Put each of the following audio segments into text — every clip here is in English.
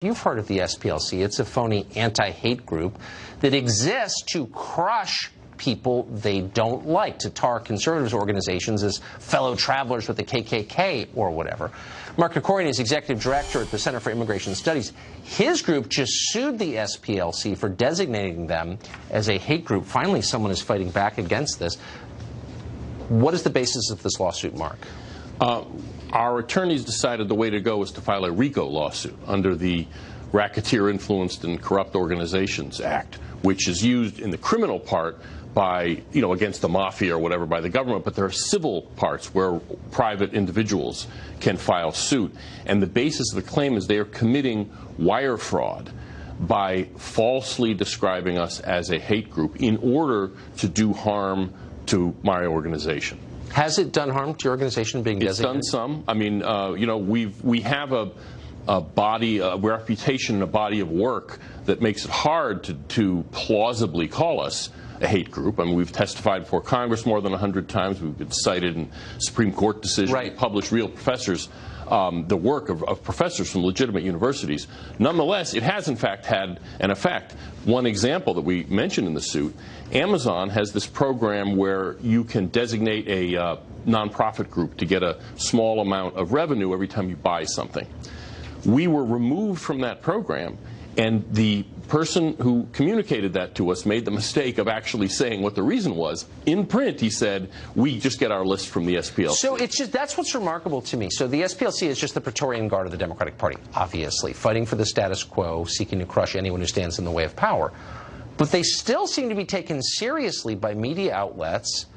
You've heard of the SPLC. It's a phony anti-hate group that exists to crush people they don't like, to tar conservatives organizations as fellow travelers with the KKK or whatever. Mark Krikorian is executive director at the Center for Immigration Studies. His group just sued the SPLC for designating them as a hate group. Finally, someone is fighting back against this. What is the basis of this lawsuit, Mark? Our attorneys decided the way to go was to file a RICO lawsuit under the Racketeer Influenced and Corrupt Organizations Act, which is used in the criminal part by, against the mafia or whatever by the government, but there are civil parts where private individuals can file suit. And the basis of the claim is they are committing wire fraud by falsely describing us as a hate group in order to do harm to my organization. Has it done harm to your organization being designated? It's done some. I mean, we have a body, a reputation, and a body of work that makes it hard to plausibly call us a hate group. I mean, we've testified before Congress more than 100 times. We've been cited in Supreme Court decisions. Right. We publish real professors, the work of professors from legitimate universities. Nonetheless, it has in fact had an effect. One example that we mentioned in the suit, Amazon has this program where you can designate a nonprofit group to get a small amount of revenue every time you buy something. We were removed from that program, and the person who communicated that to us made the mistake of actually saying what the reason was. In print, he said, we just get our list from the SPLC. So it's just, that's what's remarkable to me. So the SPLC is just the Praetorian Guard of the Democratic Party, obviously, fighting for the status quo, seeking to crush anyone who stands in the way of power. But they still seem to be taken seriously by media outlets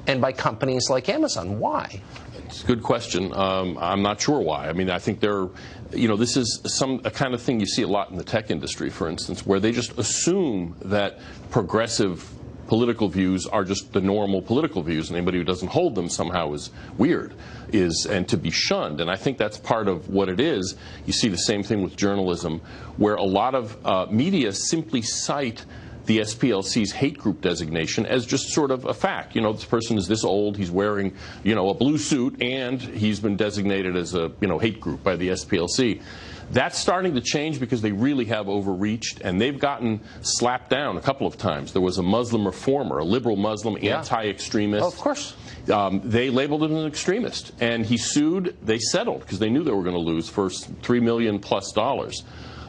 and by companies like Amazon. Why? It's a good question. I'm not sure why. I mean, I think this is a kind of thing you see a lot in the tech industry, for instance, where they just assume that progressive political views are just the normal political views, and anybody who doesn't hold them somehow is weird, and to be shunned. And I think that's part of what it is. You see the same thing with journalism, where a lot of media simply cite the SPLC's hate group designation as just sort of a fact. This person is this old, he's wearing, a blue suit, and he's been designated as a, hate group by the SPLC. That's starting to change because they really have overreached, and they've gotten slapped down a couple of times. There was a Muslim reformer, a liberal Muslim, anti-extremist. Oh, of course. They labeled him an extremist, and he sued. They settled because they knew they were going to lose for $3 million plus.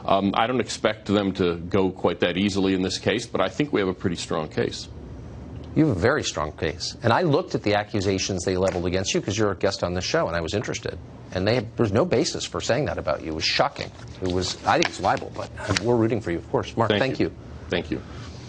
I don't expect them to go quite that easily in this case, but I think we have a pretty strong case. You have a very strong case. And I looked at the accusations they leveled against you because you're a guest on this show, and I was interested. And there's no basis for saying that about you. It was shocking. I think it's libel, but we're rooting for you, of course. Mark, thank you. Thank you.